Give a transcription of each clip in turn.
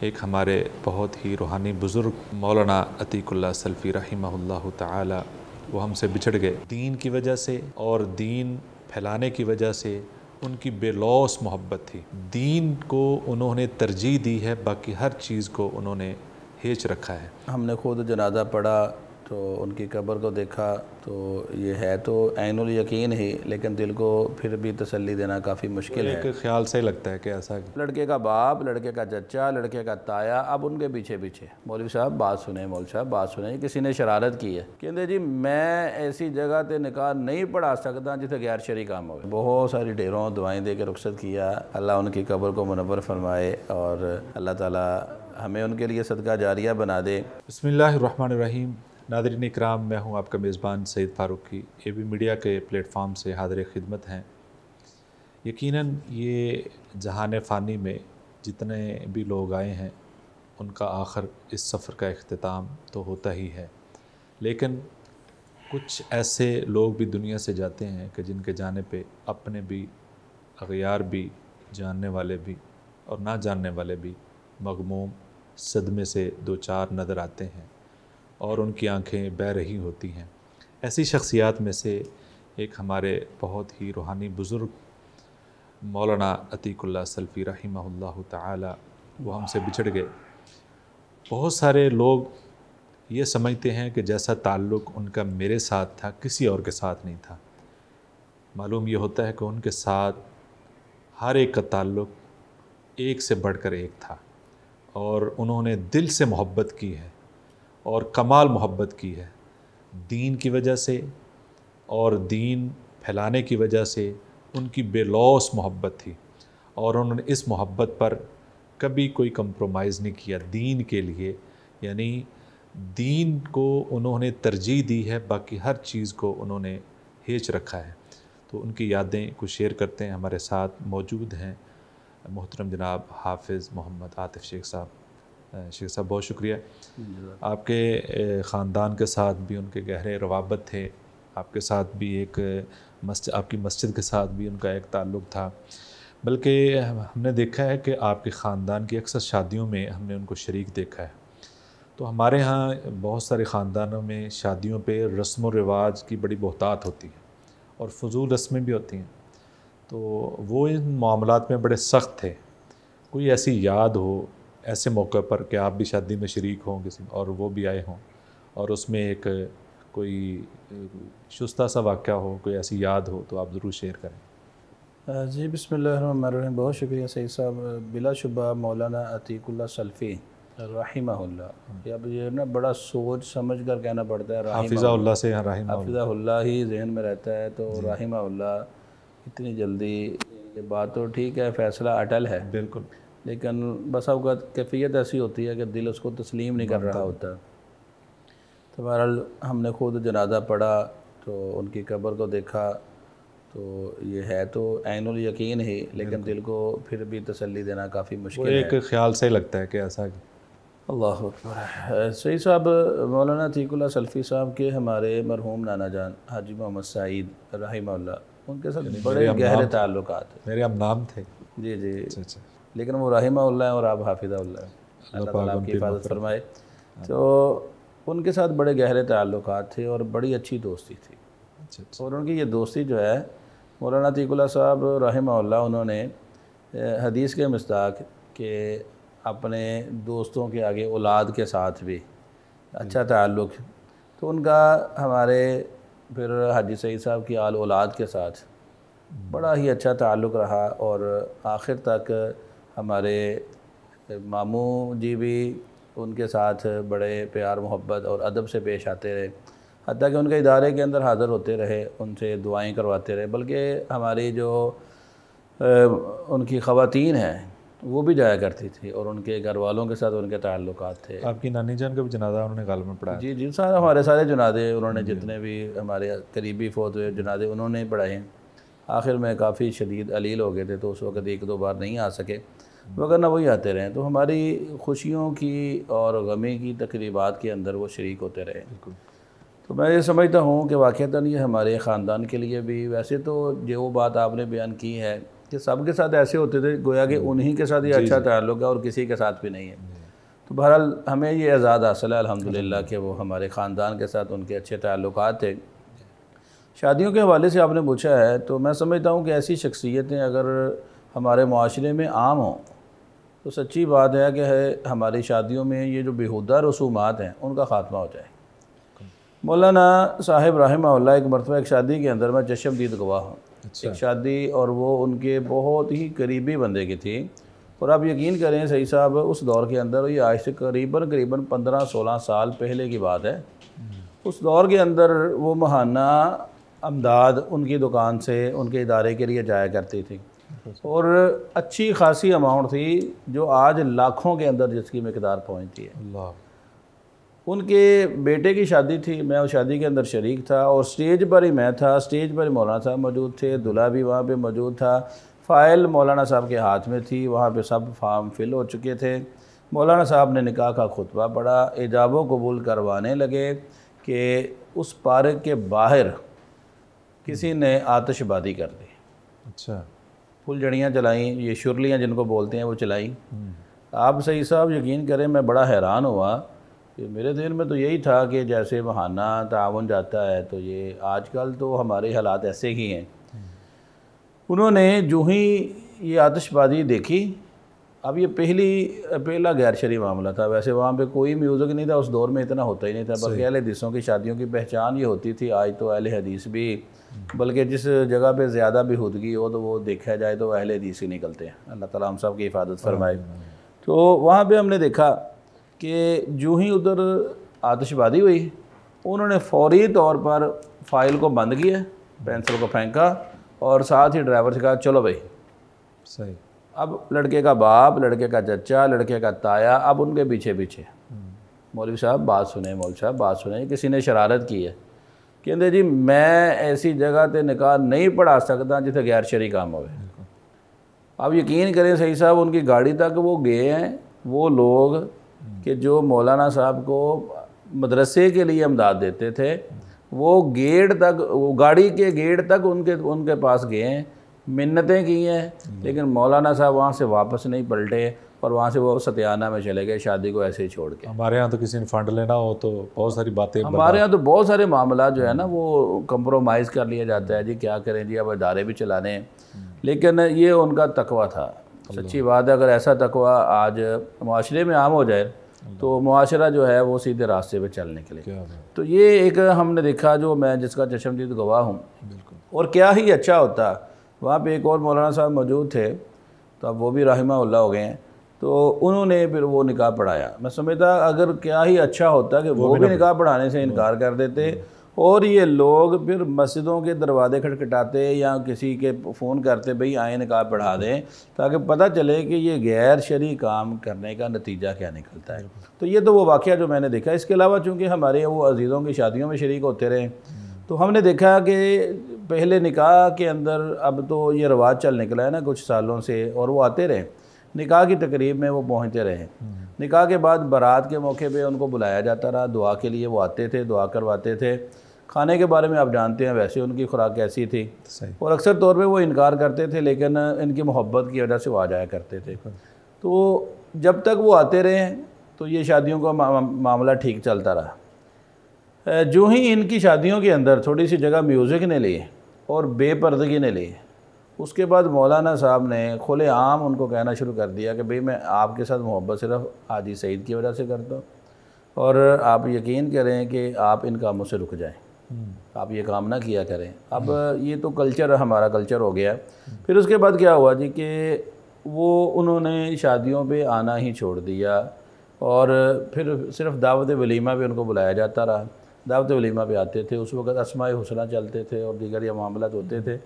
एक हमारे बहुत ही रूहानी बुज़ुर्ग मौलाना अतीकुल्लाह सल्फ़ी रहिमहुल्लाह ताला वो हमसे बिछड़ गए दीन की वजह से, और दीन फैलाने की वजह से उनकी बेलौस मोहब्बत थी। दीन को उन्होंने तरजीह दी है, बाकी हर चीज़ को उन्होंने हेच रखा है। हमने खुद जनाजा पढ़ा तो उनकी कब्र को देखा तो ये है तो ऐनुल यकीन ही, लेकिन दिल को फिर भी तसल्ली देना काफ़ी मुश्किल है। एक ख्याल से लगता है कि ऐसा लड़के का बाप, लड़के का चचा, लड़के का ताया, अब उनके पीछे पीछे मौलवी साहब बात सुने, मौलवी साहब बात सुने। किसी ने शरारत की है, कहते जी मैं ऐसी जगह ते निकाह नहीं पढ़ा सकता जिथे गैर शरी काम हो। बहुत सारी ढेरों दुआएं दे के रुखसत किया। अल्लाह उनकी कब्र को मुनव्वर फरमाए और अल्लाह ताला हमें उनके लिए सदका जारिया बना दे। बिस्मिल्लाहिर्रहमानिर्रहीम। नाज़रीन इकराम, मैं हूँ आपका मेज़बान सईद फ़ारूकी। एबी मीडिया के प्लेटफॉर्म से हाज़िर खिदमत हैं। यकीनन ये जहान फ़ानी में जितने भी लोग आए हैं उनका आखिर इस सफ़र का इख्तिताम तो होता ही है, लेकिन कुछ ऐसे लोग भी दुनिया से जाते हैं कि जिनके जाने पे अपने भी, अग़यार भी, जानने वाले भी और ना जानने वाले भी मग़मूम सदमे से दो चार नज़र आते हैं और उनकी आंखें बह रही होती हैं। ऐसी शख्सियात में से एक हमारे बहुत ही रूहानी बुज़ुर्ग मौलाना अतीकुल्लाह सल्फ़ी रहिमहुल्लाह ताला वो हमसे बिछड़ गए। बहुत सारे लोग ये समझते हैं कि जैसा ताल्लुक़ उनका मेरे साथ था किसी और के साथ नहीं था। मालूम ये होता है कि उनके साथ हर एक का ताल्लुक़ एक से बढ़कर एक था और उन्होंने दिल से मोहब्बत की है और कमाल मोहब्बत की है। दीन की वजह से और दीन फैलाने की वजह से उनकी बेलौस मोहब्बत थी और उन्होंने इस मोहब्बत पर कभी कोई कंप्रोमाइज़ नहीं किया दीन के लिए। यानी दीन को उन्होंने तरजीह दी है, बाकी हर चीज़ को उन्होंने हेच रखा है। तो उनकी यादें कुछ शेयर करते हैं। हमारे साथ मौजूद हैं मोहतरम जनाब हाफिज़ मोहम्मद आतिफ़ शेख साहब। शेख साहब बहुत शुक्रिया। आपके ख़ानदान के साथ भी उनके गहरे रवाबत थे, आपके साथ भी एक आपकी मस्जिद के साथ भी उनका एक ताल्लुक़ था। बल्कि हमने देखा है कि आपके ख़ानदान की अक्सर शादियों में हमने उनको शरीक देखा है। तो हमारे यहाँ बहुत सारे ख़ानदानों में शादियों पे रस्म व रिवाज की बड़ी बहुतात होती है और फ़ुज़ूल रस्में भी होती हैं। तो वो इन मामलात में बड़े सख्त थे। कोई ऐसी याद हो ऐसे मौके पर कि आप भी शादी में शरीक हों किसी और वो भी आए हों और उसमें एक कोई शुस्ता सा वाक़या हो, कोई ऐसी याद हो तो आप ज़रूर शेयर करें। जी बिस्मिल्लाहिर्रहमानिर्रहीम। बहुत शुक्रिया सईद साहब। बिलाशुबा मौलाना अतीकुल्लाह सल्फ़ी रहिमहुल्लाह, अब ये ना बड़ा सोच समझ कर कहना पड़ता है। हाफिज़ाहुल्लाह से हाफिज़ाहुल्लाह ही जहन में रहता है तो रहिमहुल्लाह इतनी जल्दी ये बात तो ठीक है, फ़ैसला अटल है, बिल्कुल, लेकिन बस अवक़ात कैफ़ियत ऐसी होती है कि दिल उसको तस्लीम नहीं कर रहा होता। तो बहरहाल हमने खुद जनाजा पढ़ा तो उनकी कब्र को देखा तो ये है तो ऐनुल यकीन ही, लेकिन दिल को फिर भी तसल्ली देना काफ़ी मुश्किल है। एक ख्याल से लगता है कि ऐसा अल्लाह अकबर। सही साहब, मौलाना अतीकुल्लाह सल्फ़ी साहब के हमारे मरहूम नाना जान हाजी मोहम्मद सईद रहिमहुल्लाह, उनके साथ बड़े गहरे ताल्लुकात हैं। मेरे अब नाम थे। जी जी। अच्छा, लेकिन वो रहिमहुल्लाह और आप हाफिज़हुल्लाह, अल्लाह ताला आपकी हिफाजत फरमाए। तो उनके साथ बड़े गहरे ताल्लुकात थे और बड़ी अच्छी दोस्ती थी। और उनकी ये दोस्ती जो है, मौलाना अतीकुल्लाह साहब रहिमहुल्लाह उन्होंने हदीस के मिस्दाक के अपने दोस्तों के आगे औलाद के साथ भी अच्छा ताल्लुक़, तो उनका हमारे फिर हाजी सईद साहब की आल औलाद के साथ बड़ा ही अच्छा ताल्लुक़ रहा और आखिर तक हमारे मामू जी भी उनके साथ बड़े प्यार मोहब्बत और अदब से पेश आते रहे, हत्ता कि उनके इदारे के अंदर हाज़िर होते रहे, उनसे दुआएं करवाते रहे। बल्कि हमारी जो उनकी ख़वातीन हैं वो भी जाया करती थी और उनके घर वालों के साथ उनके ताल्लुकात थे। आपकी नानी जान का भी जनाजा उन्होंने गाल में पढ़ाया? जी जी, सारे हमारे सारे जनाजे उन्होंने, जितने भी हमारे करीबी फ़ौत हुए जनाजे उन्होंने पढ़ाए हैं। आखिर में काफ़ी शदीद अलील हो गए थे तो उस वक़्त एक दो बार नहीं आ सके, वरना वही आते रहे। तो हमारी खुशियों की और गमी की तकरीबात के अंदर वो शरीक होते रहे। तो मैं ये समझता हूँ कि वाक़तन ये हमारे ख़ानदान के लिए भी, वैसे तो जो बात आपने बयान की है कि सबके साथ ऐसे होते थे गोया कि उन्हीं के साथ ही अच्छा ताल्लुक़ है और किसी के साथ भी नहीं है। तो बहरहाल हमें ये एजाज़ हासिल है अल्हम्दुलिल्लाह कि वो हमारे ख़ानदान के साथ उनके अच्छे ताल्लुकात थे। शादियों के हवाले से आपने पूछा है, तो मैं समझता हूँ कि ऐसी शख्सियतें अगर हमारे माशरे में आम हों तो सच्ची बात है कि हमारी शादियों में ये जो बेहुदा रसूमात हैं उनका ख़ात्मा हो जाए। मौलाना साहिब रहमहुल्लाह एक मरतबा एक शादी के अंदर मैं चश्मदीद गवाह हूँ। एक शादी, और वो उनके बहुत ही करीबी बंदे की थी। और आप यकीन करें सही साहब, उस दौर के अंदर, ये आज से करीबन 15-16 साल पहले की बात है, उस दौर के अंदर वो महाना अमदाद उनकी दुकान से उनके इदारे के लिए जाया करती थी और अच्छी खासी अमाउंट थी जो आज लाखों के अंदर जिसकी मिकदार पहुंचती है। अल्लाह। उनके बेटे की शादी थी, मैं उस शादी के अंदर शरीक था और स्टेज पर ही मैं था, स्टेज पर ही मौलाना साहब मौजूद थे, दूल्हा भी वहाँ पे मौजूद था, फ़ाइल मौलाना साहब के हाथ में थी, वहाँ पे सब फार्म फिल हो चुके थे। मौलाना साहब ने निकाह का खुतबा पढ़ा, इजाबो कबूल करवाने लगे कि उस पार्क के बाहर किसी ने आतिशबाजी कर दी। अच्छा। फुलझड़ियाँ चलाईं, ये शुरलियाँ जिनको बोलते हैं वो चलाईं। आप सही साहब यकीन करें, मैं बड़ा हैरान हुआ कि मेरे दिल में तो यही था कि जैसे बहाना तावन जाता है, तो ये आजकल तो हमारे हालात ऐसे ही हैं। उन्होंने जो ही ये आतिशबाजी देखी, अब ये पहला गैर शरई मामला था। वैसे वहाँ पे कोई म्यूज़िक नहीं था, उस दौर में इतना होता ही नहीं था, बल्कि अहले हदीसों की शादियों की पहचान ये होती थी। आज तो अहले हदीस भी, बल्कि जिस जगह पे ज़्यादा बेहूदगी हो तो वो देखा जाए तो अहले हदीस ही निकलते हैं। अल्लाह ताला हम सब की हिफाजत फरमाए। तो वहाँ पे हमने देखा कि जो ही उधर आतिशबाजी हुई, उन्होंने फौरी तौर पर फ़ाइल को बंद किया, पेंसिल को फेंका और साथ ही ड्राइवर से कहा चलो भाई। सही। अब लड़के का बाप, लड़के का चचा, लड़के का ताया, अब उनके पीछे पीछे, मौलवी साहब बात सुने, मौलवी साहब बात सुने, किसी ने शरारत की है। कहते जी मैं ऐसी जगह ते निकाह नहीं पढ़ा सकता जिथे गैर शरई काम हो। अब यकीन करें सही साहब, उनकी गाड़ी तक वो गए हैं वो लोग कि जो मौलाना साहब को मदरसे के लिए इमदाद देते थे, वो गेट तक, वो गाड़ी के गेट तक उनके पास गए हैं, मिन्नतें की हैं, लेकिन मौलाना साहब वहाँ से वापस नहीं पलटे और वहाँ से वो सत्याना में चले गए, शादी को ऐसे ही छोड़ के। हमारे यहाँ तो किसी ने फंड लेना हो तो बहुत सारी बातें, हमारे यहाँ तो बहुत सारे मामला जो है ना वो कंप्रोमाइज़ कर लिया जाता है। जी क्या करें जी, अब इदारे भी चलाने हैं। लेकिन ये उनका तकवा था। सच्ची बात है, अगर ऐसा तकवा आज माशरे में आम हो जाए तो मुआशरा जो है वो सीधे रास्ते पे चलने के लिए। तो ये एक हमने देखा, जो मैं जिसका चश्मदीद गवाह हूँ। और क्या ही अच्छा होता, वहाँ पे एक और मौलाना साहब मौजूद थे, तो अब वो भी रहमहुल्लाह हो गए हैं, तो उन्होंने फिर वो निकाह पढ़ाया। मैं समझता अगर क्या ही अच्छा होता कि वो भी निकाह पढ़ाने से इनकार कर देते और ये लोग फिर मस्जिदों के दरवाजे खटखटाते या किसी के फ़ोन करते भाई आए निकाह पढ़ा दें, ताकि पता चले कि ये गैर शरई काम करने का नतीजा क्या निकलता है। तो ये तो वो वाक़या जो मैंने देखा। इसके अलावा चूँकि हमारे वो अजीज़ों की शादियों में शरीक होते रहे, तो हमने देखा कि पहले निकाह के अंदर, अब तो ये रवाज चल निकला है ना कुछ सालों से, और वो आते रहे निकाह की तकरीब में, वो पहुँचते रहे। निकाह के बाद बारात के मौके पे उनको बुलाया जाता रहा, दुआ के लिए वो आते थे, दुआ करवाते थे। खाने के बारे में आप जानते हैं, वैसे उनकी खुराक कैसी थी, और अक्सर तौर पे वो इनकार करते थे, लेकिन इनकी मोहब्बत की वजह से वो आ जाया करते थे। तो जब तक वो आते रहे तो ये शादियों का मामला ठीक चलता रहा। जो ही इनकी शादियों के अंदर थोड़ी सी जगह म्यूज़िक ने ली और बेपर्दगी ने ली, उसके बाद मौलाना साहब ने खुले आम उनको कहना शुरू कर दिया कि भाई मैं आपके साथ मोहब्बत सिर्फ हाजी सईद की वजह से करता हूँ, और आप यकीन करें कि आप इन कामों से रुक जाएं, आप ये काम ना किया करें। अब ये तो कल्चर, हमारा कल्चर हो गया। फिर उसके बाद क्या हुआ जी कि वो उन्होंने शादियों पे आना ही छोड़ दिया, और फिर सिर्फ दावत वलीमा पे उनको बुलाया जाता रहा। दावत वलीमा पे आते थे, उस वक़्त अस्माए हुस्ना चलते थे और दीगर ये मामला होते थे,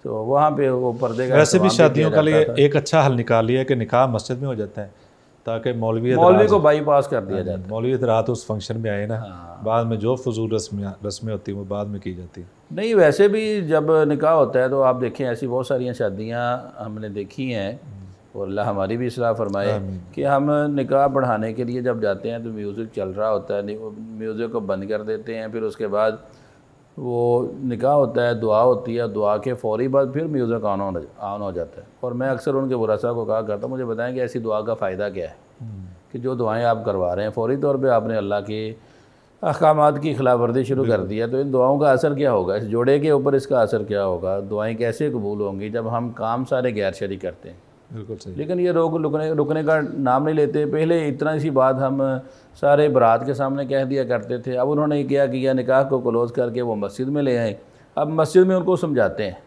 तो वहाँ पे वो पर्दे का वैसे भी शादियों का लिए एक अच्छा हल निकाल लिया कि निकाह मस्जिद में हो जाता है, ताकि मौलवी को बाईपास कर दिया जाता है। मौलवी रात उस फंक्शन में आए ना, बाद में जो फजूल रस्में होती हैं वो बाद में की जाती हैं। नहीं, वैसे भी जब निकाह होता है तो आप देखें ऐसी बहुत सारी शादियाँ हमने देखी हैं, और अल्लाह हमारी भी इस्लाह फरमाए कि हम निकाह पढ़ाने के लिए जब जाते हैं तो म्यूज़िक चल रहा होता है, म्यूज़िक को बंद कर देते हैं, फिर उसके बाद वो निकाह होता है, दुआ होती है, दुआ के फ़ौरी बाद फिर म्यूज़िक ऑन हो जाता है। और मैं अक्सर उनके बुरासा को कहा करता हूँ, मुझे बताएं कि ऐसी दुआ का फ़ायदा क्या है कि जो दुआएं आप करवा रहे हैं फ़ौरी तौर पे आपने अल्लाह के अहकामात की खिलाफ वर्जी शुरू कर दी है, तो इन दुआओं का असर क्या होगा, इस जोड़े के ऊपर इसका असर क्या होगा, दुआएं कैसे कबूल होंगी जब हम काम सारे गैर शरई करते हैं। बिल्कुल सही। लेकिन ये लोग रुकने का नाम नहीं लेते। पहले इतना सी बात हम सारे बारात के सामने कह दिया करते थे, अब उन्होंने क्या किया, निकाह को क्लोज़ करके वो मस्जिद में ले आए। अब मस्जिद में उनको समझाते हैं,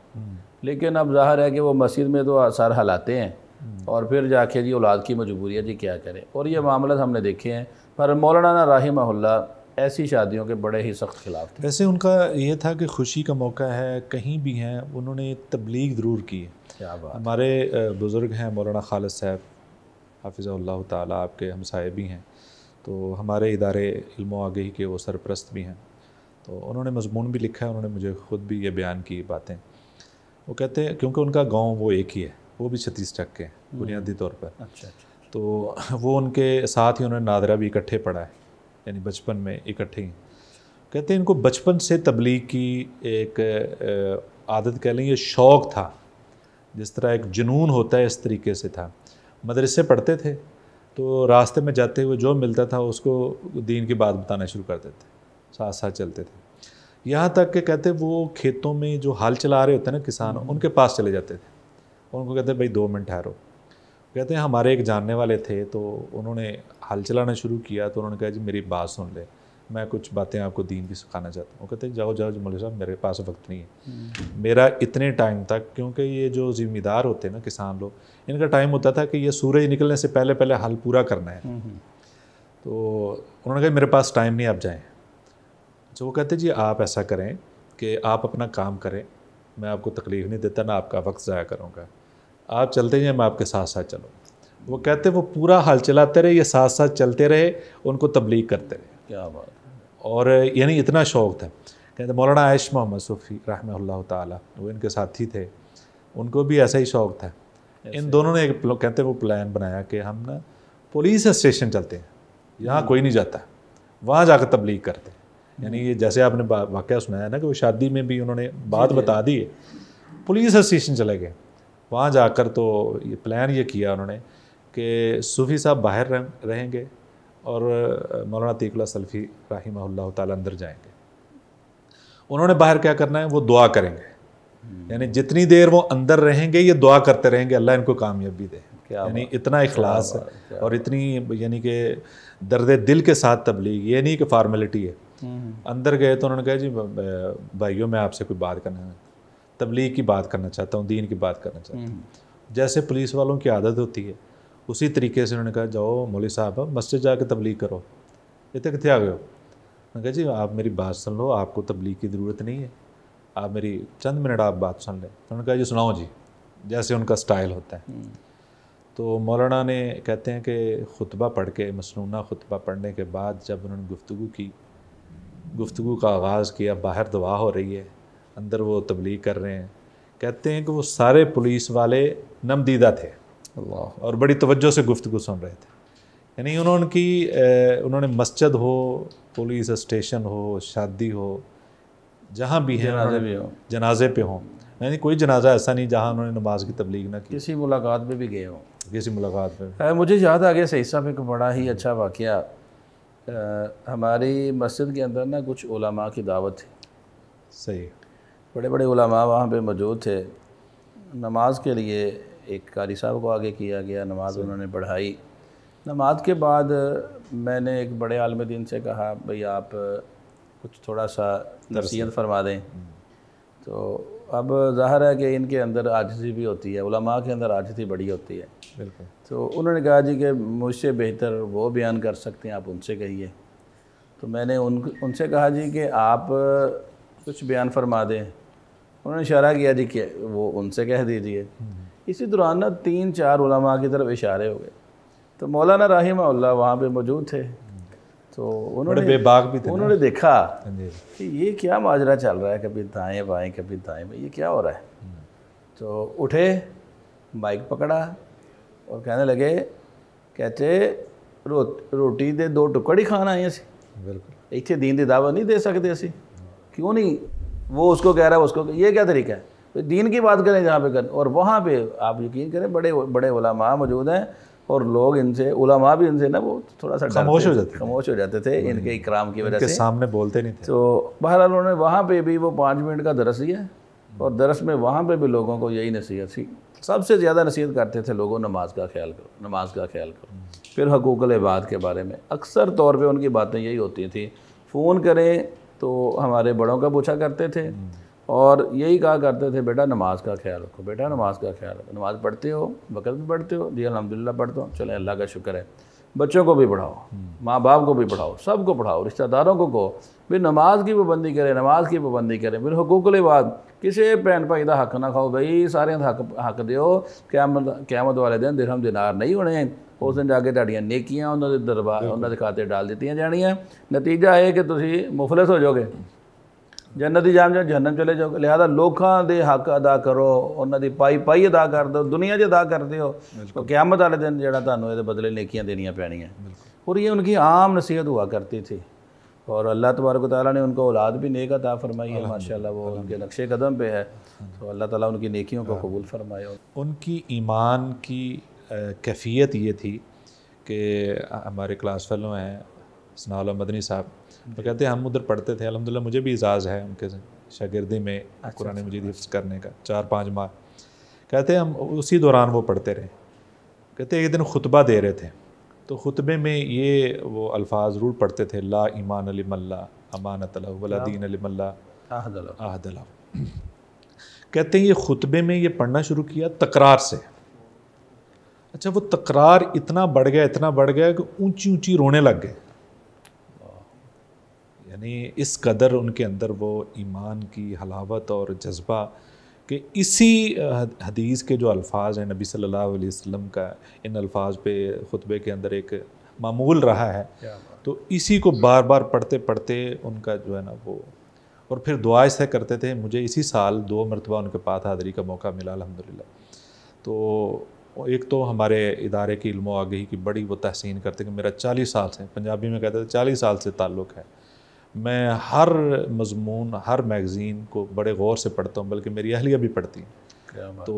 लेकिन अब ज़ाहिर है कि वो मस्जिद में तो सर हलाते हैं और फिर जाके जी औलाद की मजबूरी है जी क्या करें। और ये मामला हमने देखे हैं, पर मौलाना राहिमहुल्लाह ऐसी शादियों के बड़े ही सख्त खिलाफ थे। वैसे उनका ये था कि खुशी का मौका है, कहीं भी हैं, उन्होंने तबलीग ज़रूर की है। क्या बात। हमारे बुज़ुर्ग हैं मौलाना खालिद साहब हाफ़िज़हुल्लाह ताला, आपके हमसाए भी हैं, तो हमारे इदारे इल्म आगही के वो सरपरस्त भी हैं। तो उन्होंने मज़मून भी लिखा है, उन्होंने मुझे ख़ुद भी ये बयान की बातें। वो कहते हैं क्योंकि उनका गाँव वो एक ही है, वो भी 36 टक के हैं बुनियादी तौर पर। अच्छा। तो वो उनके साथ ही उन्होंने नादरा भी इकट्ठे पढ़ा है, यानी बचपन में इकट्ठे ही। कहते हैं इनको बचपन से तबलीग की एक आदत कह लें, ये शौक़ था, जिस तरह एक जुनून होता है इस तरीके से था। मदरसे पढ़ते थे तो रास्ते में जाते हुए जो मिलता था उसको दीन की बात बताना शुरू कर देते, साथ साथ चलते थे। यहाँ तक कि कहते वो खेतों में जो हाल चला रहे होते हैं ना किसान, उनके पास चले जाते थे, उनको कहते भाई 2 मिनट ठहरो। कहते हैं हमारे एक जानने वाले थे, तो उन्होंने हल चलाना शुरू किया, तो उन्होंने कहा जी मेरी बात सुन ले, मैं कुछ बातें आपको दीन की सिखाना चाहता हूँ। वो कहते हैं जाओ जाओ मौलवी साहब, मेरे पास वक्त नहीं है मेरा इतने टाइम तक, क्योंकि ये जो ज़िम्मेदार होते हैं ना किसान लोग, इनका टाइम होता था कि ये सूरज निकलने से पहले पहले हल पूरा करना है। तो उन्होंने कहा मेरे पास टाइम नहीं, आप जाएँ। तो वो कहते जी आप ऐसा करें कि आप अपना काम करें, मैं आपको तकलीफ़ नहीं देता, ना आपका वक्त ज़ाया करूँगा, आप चलते जाएँ, मैं आपके साथ साथ चलूँ। वो कहते वो पूरा हाल चलाते रहे, ये साथ साथ चलते रहे, उनको तबलीग करते रहे। क्या बात। और यानी इतना शौक़ था। कहते मौलाना आयश मोहम्मद सूफ़ी रहमतुल्लाह ताला, वो इनके साथी थे, उनको भी ऐसा ही शौक़ था। इन दोनों ने एक कहते वो प्लान बनाया कि हम ना पुलिस स्टेशन चलते हैं, यहाँ कोई नहीं जाता, वहाँ जाकर तबलीग करते हैं। यानी ये जैसे आपने वाक़या सुनाया ना कि वो शादी में भी उन्होंने बात बता दी है, पुलिस स्टेशन चले गए। वहाँ जाकर तो ये प्लान ये किया उन्होंने कि सूफ़ी साहब बाहर रहेंगे और मौलाना अतीकुल्लाह सल्फ़ी रहिमहुल्लाह ताला अंदर जाएंगे। उन्होंने बाहर क्या करना है, वो दुआ करेंगे, यानी जितनी देर वो अंदर रहेंगे ये दुआ करते रहेंगे अल्लाह इनको कामयाबी दे। यानी इतना इखलास और इतनी यानी कि दर्द दिल के साथ तबलीग, ये नहीं कि फार्मेलिटी है। अंदर गए तो उन्होंने कहा जी भाइयों मैं आपसे कोई बात करना, तबलीग की बात करना चाहता हूँ, दीन की बात करना चाहता हूँ। जैसे पुलिस वालों की आदत होती है उसी तरीके से उन्होंने कहा जाओ मौलवी साहब मस्जिद जाके तबलीग करो। इतने कितने आ गए हो? मैंने कहा जी आप मेरी बात सुन लो, आपको तबलीग की ज़रूरत नहीं है, आप मेरी चंद मिनट आप बात सुन लें। उन्होंने कहा जी सुनाओ जी, जैसे उनका स्टाइल होता है। तो मौलाना ने कहते हैं कि खुतबा पढ़ के, मसनूना खुतबा पढ़ने के बाद जब उन्होंने गुफ्तगू की, गुफ्तगू का आगाज़ किया, बाहर दुआ हो रही है, अंदर वो तबलीग कर रहे हैं। कहते हैं कि वो सारे पुलिस वाले नमदीदा थे और बड़ी तवज्जो से गुफ्तगू सुन रहे थे। यानी उन्होंने मस्जिद हो, पुलिस स्टेशन हो, शादी हो, जहाँ भी है, जनाजे पे हों, यानी कोई जनाजा ऐसा नहीं जहाँ उन्होंने नमाज की तबलीग ना की। किसी मुलाकात में भी गए हों, किसी मुलाकात में। मुझे याद आ गया सही साहब एक बड़ा ही अच्छा वाक़या। हमारी मस्जिद के अंदर ना कुछ उलमा की दावत थी। सही। बड़े बड़े उलमा वहाँ पे मौजूद थे। नमाज के लिए एक कारी साहब को आगे किया गया, नमाज उन्होंने पढ़ाई। नमाज के बाद मैंने एक बड़े आलिम दीन से कहा भाई आप कुछ थोड़ा सा नसीहत फरमा दें। तो अब ज़ाहिर है कि इनके अंदर आजिज़ी भी होती है, उलमा के अंदर आजिज़ी बड़ी होती है। बिल्कुल। तो उन्होंने कहा जी कि मुझसे बेहतर वो बयान कर सकते हैं, आप उनसे कहिए। तो मैंने उनसे कहा जी कि आप कुछ बयान फरमा दें। उन्होंने इशारा किया जी कि वो उनसे कह दीजिए। इसी दौरान ना 3-4 उलमा की तरफ इशारे हो गए। तो मौलाना राहिमहुल्लाह वहाँ पे मौजूद थे। तो उन्होंने बेबाक भी थे, उन्होंने देखा कि ये क्या माजरा चल रहा है, कभी दाएं बाएं कभी दाएं बाएं, ये क्या हो रहा है। तो उठे, माइक पकड़ा और कहने लगे, कहते रोटी दे 2 टुकड़ ही खाना आए असी, बिल्कुल इत्थे दीन दी दावत नहीं दे सकते असी, क्यों नहीं वो उसको कह रहा है उसको, ये क्या तरीका है? तो दीन की बात करें जहाँ पे करें। और वहाँ पे आप यकीन करें बड़े बड़े उलमा मौजूद हैं और लोग इनसे, उलमा भी इनसे ना वो थोड़ा सा खामोश हो जाते थे इनके इकराम की वजह से, सामने बोलते नहीं थे। तो बहरहाल उन्होंने वहाँ पे भी वो 5 मिनट का दरस दिया और दरस में वहाँ पे भी लोगों को यही नसीहत थी। सबसे ज़्यादा नसीहत करते थे लोगों, नमाज का ख्याल करो, नमाज का ख्याल करो। फिर हकूक़ुल इबाद के बारे में अक्सर तौर पे उनकी बातें यही होती थी। फ़ोन करें तो हमारे बड़ों का पूछा करते थे और यही कहा करते थे, बेटा नमाज का ख्याल रखो, बेटा नमाज का ख्याल रखो। नमाज़ पढ़ते हो, वक़्त भी पढ़ते हो? जी अल्हम्दुलिल्लाह पढ़ता हूँ। चलें अल्लाह का शुक्र है। बच्चों को भी पढ़ाओ, माँ बाप को भी पढ़ाओ, सबको पढ़ाओ, रिश्तेदारों को कहो फिर नमाज की पाबंदी करें, नमाज की पाबंदी करें। फिर हकूक़ुल इबाद, किसी भैन भाई का हक ना खाओ भाई, सारे हक दिओ। क़यामत वाले दिन दिरहम दिनार नहीं होने, उस दिन जाके तुहाड़ियां नेकियां उन्होंने दरबार उन्होंने खाते डाल दित्तियां जानियां। नतीजा है कि तुसी मुफलिस हो जाओगे, जन्नती जाम जाओ, जहन्नम चले जाओगे। लिहाजा लोगों के हक अदा करो, उन्होंने पाई अदा कर दो, दुनिया 'च अदा कर दिओ, तो क़यामत वाले दिन जो तुहानूं इहदे बदले नेकियां देनियां पैणियां। और ये उनकी आम नसीहत हुआ करती थी। और अल्लाह तबारक व तआला ने उनको औलाद भी नेक अता फरमाई है माशाल्लाह, वो उनके नक्शे कदम पे है। तो अल्लाह ताला उनकी नेकियों को कबूल फरमाए। उनकी ईमान की कैफियत ये थी कि हमारे क्लास फेलो हैं सनाउल्लाह मदनी साहब, तो कहते हैं हम उधर पढ़ते थे। अल्हम्दुलिल्लाह मुझे भी इजाज़ है उनके शागिर्दी में कुरान मजीद हिफ्ज़ करने का 4-5 माह। कहते हैं हम उसी दौरान वो पढ़ते रहे। कहते एक दिन खुतबा दे रहे थे तो खुतबे में ये वो अल्फाज ज़रूर पढ़ते थे, ला ईमान लिमल्ला अमानत लहु वला दीन लिमल्ला आहद लहु। कहते हैं ये खुतबे में ये पढ़ना शुरू किया तकरार से। अच्छा, वो तकरार इतना बढ़ गया कि ऊंची ऊंची रोने लग गए। यानी इस कदर उनके अंदर वो ईमान की हलावत और जज्बा कि इसी हदीस के जो अल्फाज हैं नबी सल्लल्लाहु अलैहि वसल्लम का, इन अल्फाज पे खुतबे के अंदर एक मामूल रहा है, तो इसी को बार बार पढ़ते पढ़ते उनका जो है ना वो, और फिर दुआ ऐसे करते थे। मुझे इसी साल 2 मरतबा उनके पास हाज़िरी का मौका मिला अल्हम्दुलिल्लाह। तो एक तो हमारे इदारे की इल्म आगही की बड़ी वो तहसीन करते कि मेरा 40 साल से, पंजाबी में कहते थे 40 साल से ताल्लुक़ है, मैं हर मज़मून हर मैगज़ीन को बड़े गौर से पढ़ता हूँ, बल्कि मेरी अहलिया भी पढ़ती हैं, तो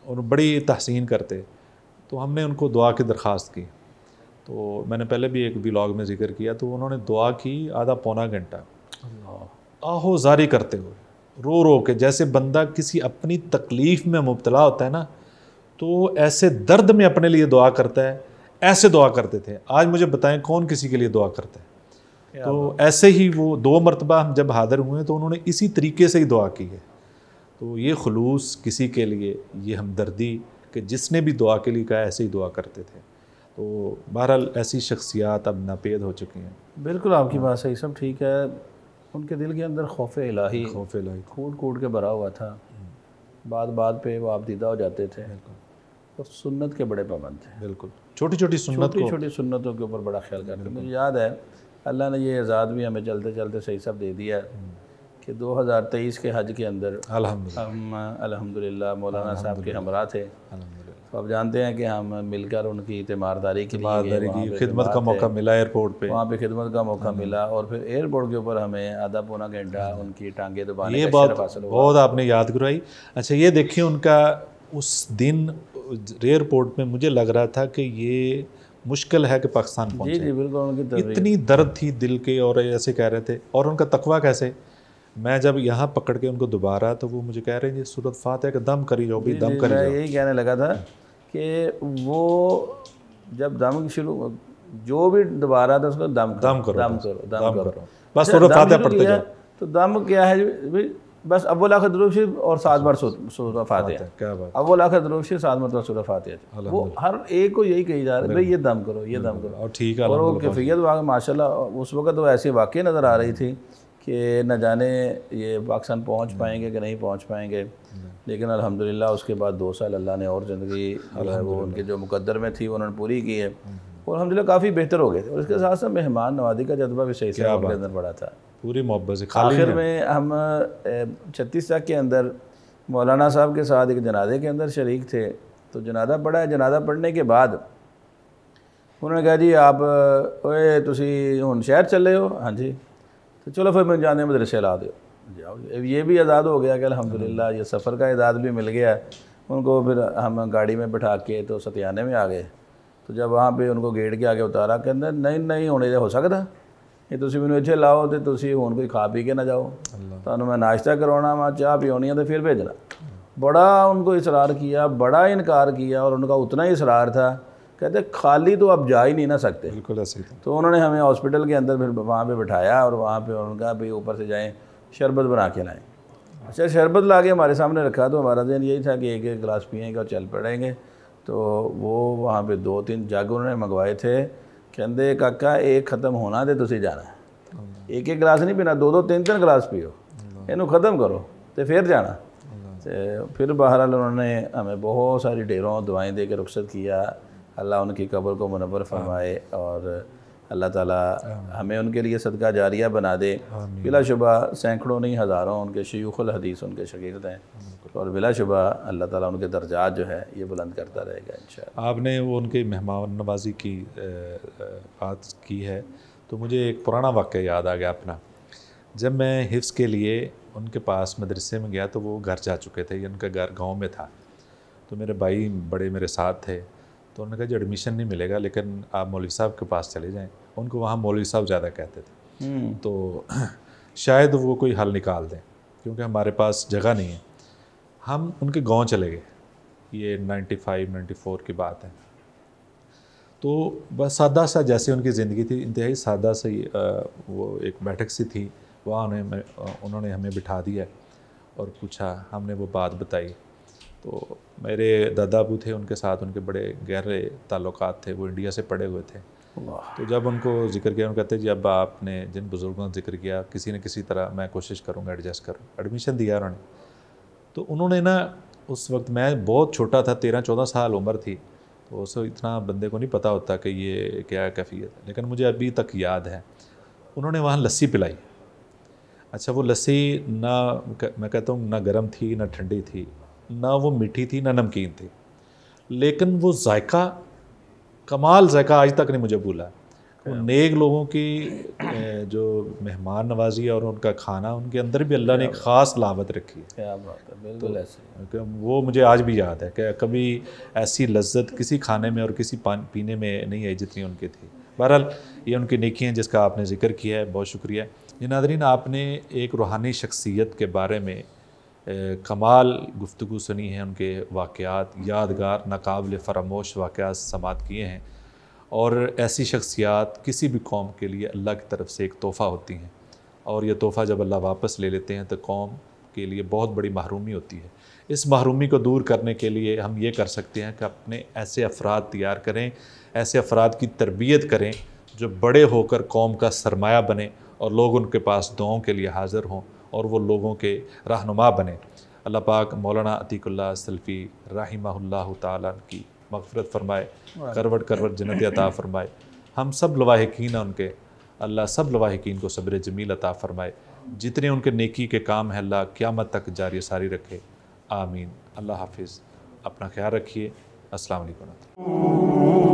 और बड़ी तहसीन करते। तो हमने उनको दुआ की दरख्वास्त की। तो मैंने पहले भी एक व्लॉग में ज़िक्र किया, तो उन्होंने दुआ की आधा पौना घंटा आहो जारी करते हुए, रो रो के, जैसे बंदा किसी अपनी तकलीफ़ में मुब्तला होता है ना, तो ऐसे दर्द में अपने लिए दुआ करता है, ऐसे दुआ करते थे। आज मुझे बताएं कौन किसी के लिए दुआ करता है? तो ऐसे ही वो 2 मरतबा हम जब हाज़िर हुए तो उन्होंने इसी तरीके से ही दुआ की है। तो ये खुलूस किसी के लिए, ये हमदर्दी कि जिसने भी दुआ के लिए कहा ऐसे ही दुआ करते थे। तो बहरहाल ऐसी शख्सियात अब नापेद हो चुकी हैं। बिल्कुल आपकी बात सही, सब ठीक है। उनके दिल के अंदर खौफ इलाही कूट कूट के भरा हुआ था। बात पे वो आप दीदा हो जाते थे और सुन्नत के बड़े पाबंद थे। बिल्कुल छोटी छोटी सुन्नतों के ऊपर बड़ा ख्याल करते। मुझे याद है अल्लाह ने ये एजाज़ भी हमें चलते चलते सही सब दे दिया कि 2023 के हज के अंदर हम अल्हम्दुलिल्लाह मौलाना साहब के हमरा थे। तो आप जानते हैं कि हम मिलकर उनकी तीमारदारी की खिदमत का मौका मिला एयरपोर्ट पे, वहाँ पे खिदमत का मौका मिला और फिर एयरपोर्ट के ऊपर हमें आधा पौना घंटा उनकी टांगे दबाने ये बहुत आपने याद करवाई। अच्छा, ये देखिए उनका उस दिन एयरपोर्ट में मुझे लग रहा था कि ये मुश्किल है कि पाकिस्तान पहुँचे। जी बिल्कुल, उनकी इतनी दर्द थी दिल के और ऐसे कह रहे थे। और उनका तकवा कैसे, मैं जब यहाँ पकड़ के उनको दोबारा, तो वो मुझे कह रहे हैं ये सूरत फातिहा का दम करी जाओ भी, दम करी जाओ। यही कहने लगा था कि वो जब दम शुरू, जो भी दोबारा था उसको दम करो बस सूरत फातिहा पढ़ते जाओ। तो दम क्या है, बस अव्वल आखिर दुरूद शरीफ और 7 बार सूरह फातिहा। क्या बात, अव्वल आखिर दुरूद शरीफ 7 मरतबा सूरह फातिहा। वो हर एक को यही कही जा रहा है भाई ये दम करो, ये दम करो। और ठीक है, और वो कैफियत माशाल्लाह उस वक्त वो ऐसी वाकई नज़र आ रही थी कि न जाने ये पाकिस्तान पहुंच पाएंगे कि नहीं पहुंच पाएंगे। लेकिन अल्हम्दुलिल्लाह उसके बाद 2 साल अल्लाह ने और ज़िंदगी वो उनके जो मुकद्दर में थी उन्होंने पूरी की है और अल्हम्दुलिल्लाह काफ़ी बेहतर हो गए थे। और इसके साथ साथ मेहमान नवाजी का जज्बा भी सही से उनके अंदर बढ़ा था, पूरी मोहब्बत से। आखिर में हम 36 तक के अंदर मौलाना साहब के साथ एक जनाजे के अंदर शरीक थे। तो जनाजा पढ़ा है, जनाजा पढ़ने के बाद उन्होंने कहा जी आप ओए तुसी हुण शहर चले हो? हाँ जी। तो चलो फिर मैं जाने मदरसे ला दो। जाओ। ये भी आज़ाद हो गया कि अल्हम्दुलिल्लाह ये सफ़र का इजाज़त भी मिल गया। उनको फिर हम गाड़ी में बिठा के तो सतियाने में आ गए। तो जब वहाँ पे उनको गेट के आगे उतारा, कहते नहीं नहीं होने हो सकता ये तुसी मैनू इत्थे लाओ तो तुसी हुण कोई खा पी के ना जाओ, तुहानू मैं नाश्ता करवाना वा चाह पियोनी है तो फिर भेजना। बड़ा उनको इसरार किया, बड़ा इनकार किया और उनका उतना ही इसरार था, कहते खाली तो आप जा ही नहीं ना सकते। बिल्कुल ऐसे ही था। तो उन्होंने हमें हॉस्पिटल के अंदर फिर वहाँ पे बिठाया और वहाँ पे उनका भी ऊपर से जाएं शरबत बना के लाएं। अच्छा शरबत ला के हमारे सामने रखा तो हमारा दिन यही था कि एक एक गिलास पिएंगे और चल पड़ेंगे। तो वो वहाँ पे 2-3 जग उन्होंने मंगवाए थे। कहते काका एक ख़त्म होना तो तुसी जाना, एक एक गिलास नहीं पीना, 2-2 3-3 गिलास पियो, इनू ख़त्म करो तो फिर जाना। तो फिर बहरहाल उन्होंने हमें बहुत सारी ढेरों दवाएं दे के रुखसत किया। अल्लाह उनकी कब्र को मुनव्वर फरमाए और अल्लाह ताला हमें उनके लिए सदका जारिया बना दे। बिलाशुबा सैकड़ों नहीं हज़ारों उनके शयूखुल हदीस उनके शागिर्द हैं और बिलाशुबा अल्लाह ताला उनके दर्जात जो है ये बुलंद करता रहेगा इंशाअल्लाह। आपने वो उनकी मेहमान नवाजी की बात की है तो मुझे एक पुराना वाक़या याद आ गया अपना। जब मैं हिफ्ज़ के लिए उनके पास मदरसे में गया तो वो घर जा चुके थे, उनका घर गांव में था। तो मेरे भाई बड़े मेरे साथ थे, तो उन्होंने कहा जी एडमिशन नहीं मिलेगा लेकिन आप मौलवी साहब के पास चले जाएं। उनको वहाँ मौलवी साहब ज़्यादा कहते थे, तो शायद वो कोई हल निकाल दें क्योंकि हमारे पास जगह नहीं है। हम उनके गांव चले गए, ये 95-94 की बात है। तो बस सादा सा जैसे उनकी ज़िंदगी थी, इंतहाई सादा सी वो एक बैठक सी थी, वहाँ उन्होंने हमें बिठा दिया और पूछा, हमने वो बात बताई। तो मेरे दादा अबू थे, उनके साथ उनके बड़े गहरे ताल्लुकात थे, वो इंडिया से पढ़े हुए थे। तो जब उनको जिक्र किया, उन्होंने कहते जी अब आपने जिन बुज़ुर्गों का जिक्र किया किसी न किसी तरह मैं कोशिश करूँगा एडजस्ट करूँ। एडमिशन दिया उन्होंने। तो उन्होंने ना उस वक्त मैं बहुत छोटा था, 13-14 साल उम्र थी, तो उस इतना बंदे को नहीं पता होता कि ये क्या कैफियत है, लेकिन मुझे अभी तक याद है उन्होंने वहाँ लस्सी पिलाई। अच्छा वो लस्सी ना मैं कहता हूँ ना गर्म थी ना ठंडी थी, ना वो मीठी थी ना नमकीन थी, लेकिन वो जायका कमाल जायका आज तक नहीं मुझे भूला। वो नेक लोगों की जो मेहमान नवाजी और उनका खाना, उनके अंदर भी अल्लाह ने एक ख़ास लावत रखी है। क्या बात है, बिल्कुल ऐसे। वो मुझे आज भी याद है कि कभी ऐसी लज्जत किसी खाने में और किसी पीने में नहीं आई जितनी उनकी थी। बहरहाल ये उनकी नेकी हैं जिसका आपने ज़िक्र किया है, बहुत शुक्रिया। ये नाज़रीन आपने एक रूहानी शख्सियत के बारे में कमाल गुफ्तगू सुनी है, उनके वाक़यात यादगार नाकाबिल फ़रामोश वाक़यात समात किए हैं। और ऐसी शख्सियात किसी भी कौम के लिए अल्लाह की तरफ से एक तोहफ़ा होती हैं और ये तोहफ़ा जब अल्लाह वापस ले लेते हैं तो कौम के लिए बहुत बड़ी महरूमी होती है। इस महरूमी को दूर करने के लिए हम ये कर सकते हैं कि अपने ऐसे अफराद तैयार करें, ऐसे अफराद की तरबियत करें जो बड़े होकर कौम का सरमाया बने और लोग उनके पास दुआओं के लिए हाज़िर हों और वो लोगों के रहनुमा बने। अल्लाह पाक मौलाना अतीकुल्लाह सल्फ़ी रहिमहुल्लाह ताला की मग़फ़िरत फ़रमाए, करवट करवट जन्नत अता फ़रमाए। हम सब लवाहिकीन उनके, अल्लाह सब लवाहिकीन को सब्र जमील अता फ़रमाए। जितने उनके नेकी के काम हैं अल्लाह क़यामत तक जारी सारी रखे, आमीन। अल्लाह हाफ़िज़। अपना ख्याल रखिए। अस्सलाम वालेकुम।